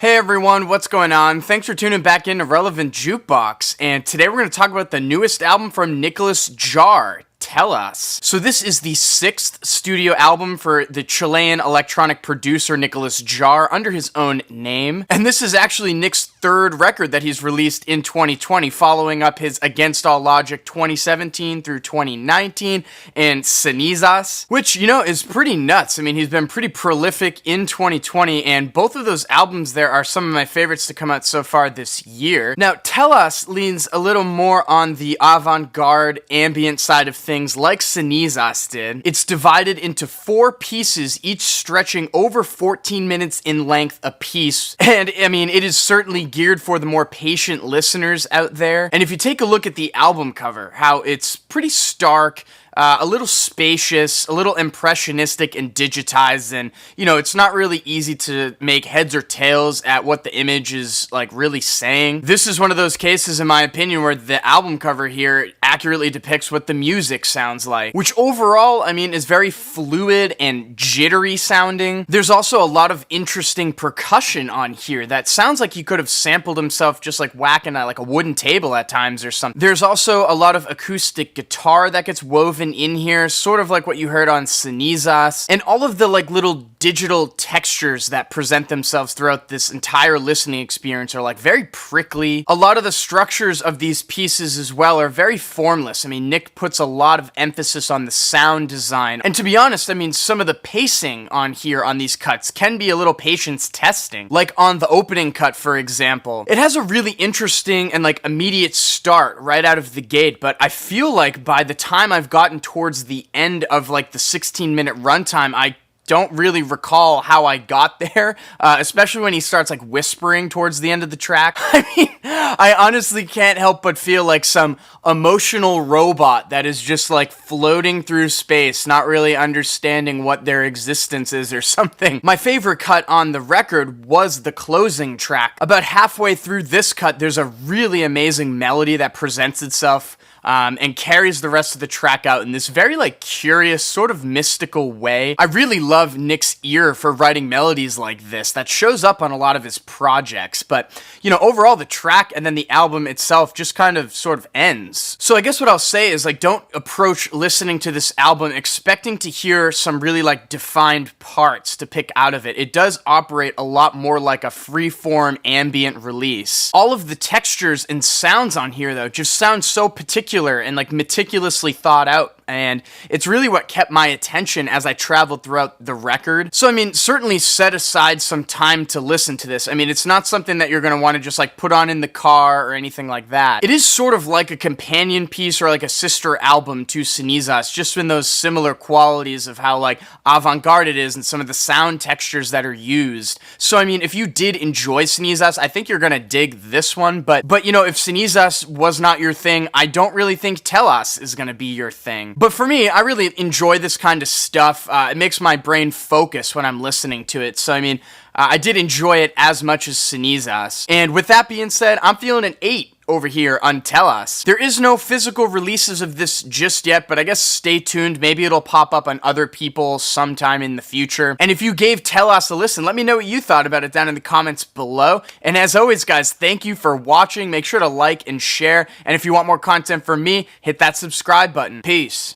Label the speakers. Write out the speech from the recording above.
Speaker 1: Hey everyone, what's going on? Thanks for tuning back into Relevant Jukebox, and today we're going to talk about the newest album from Nicolas Jaar, Telas. So this is the 6th studio album for the Chilean electronic producer Nicolas Jaar under his own name. And this is actually Nick's 3rd record that he's released in 2020, following up his Against All Logic 2017 through 2019 and Cenizas, which, is pretty nuts. I mean, he's been pretty prolific in 2020, and both of those albums there are some of my favorites to come out so far this year. Now, Telas leans a little more on the avant-garde ambient side of things like Cenizas did. It's divided into 4 pieces, each stretching over 14 minutes in length a piece. And I mean, it is certainly geared for the more patient listeners out there. And if you take a look at the album cover, how it's pretty stark, a little spacious, a little impressionistic and digitized, and, it's not really easy to make heads or tails at what the image is, really saying. This is one of those cases, in my opinion, where the album cover here accurately depicts what the music sounds like, which overall, is very fluid and jittery sounding. There's also a lot of interesting percussion on here that sounds like he could have sampled himself just whacking a wooden table at times or something. There's also a lot of acoustic guitar that gets woven in here, sort of like what you heard on Cenizas, and all of the little digital textures that present themselves throughout this entire listening experience are very prickly. A lot of the structures of these pieces as well are very formless. Nick puts a lot of emphasis on the sound design, and to be honest, some of the pacing on here on these cuts can be a little patience testing. Like on the opening cut, for example, it has a really interesting and immediate start right out of the gate, but I feel like by the time I've gotten towards the end of the 16-minute runtime, I don't really recall how I got there, especially when he starts whispering towards the end of the track. I honestly can't help but feel like some emotional robot that is just floating through space, not really understanding what their existence is or something. My favorite cut on the record was the closing track. About halfway through this cut, there's a really amazing melody that presents itself and carries the rest of the track out in this very curious, sort of mystical way. I really love Nick's ear for writing melodies like this that shows up on a lot of his projects, but overall the track and then the album itself just kind of sort of ends. So I guess what I'll say is don't approach listening to this album expecting to hear some really defined parts to pick out of it. It does operate a lot more like a free-form ambient release. All of the textures and sounds on here though just sound so particular and meticulously thought out, and it's really what kept my attention as I traveled throughout the record. So certainly set aside some time to listen to this. It's not something that you're going to want to just put on in the car or anything like that. It is sort of like a companion piece or a sister album to Cenizas, just in those similar qualities of how avant-garde it is and some of the sound textures that are used. So if you did enjoy Cenizas, I think you're going to dig this one, but if Cenizas was not your thing, I don't really think Telas is going to be your thing. But for me, I really enjoy this kind of stuff. It makes my brain focus when I'm listening to it. So I did enjoy it as much as Cenizas. And with that being said, I'm feeling an 8 over here on Telas. There is no physical releases of this just yet, but I guess stay tuned. Maybe it'll pop up on other people sometime in the future. And if you gave Telas a listen, let me know what you thought about it down in the comments below. And as always, guys, thank you for watching. Make sure to like and share. And if you want more content from me, hit that subscribe button. Peace.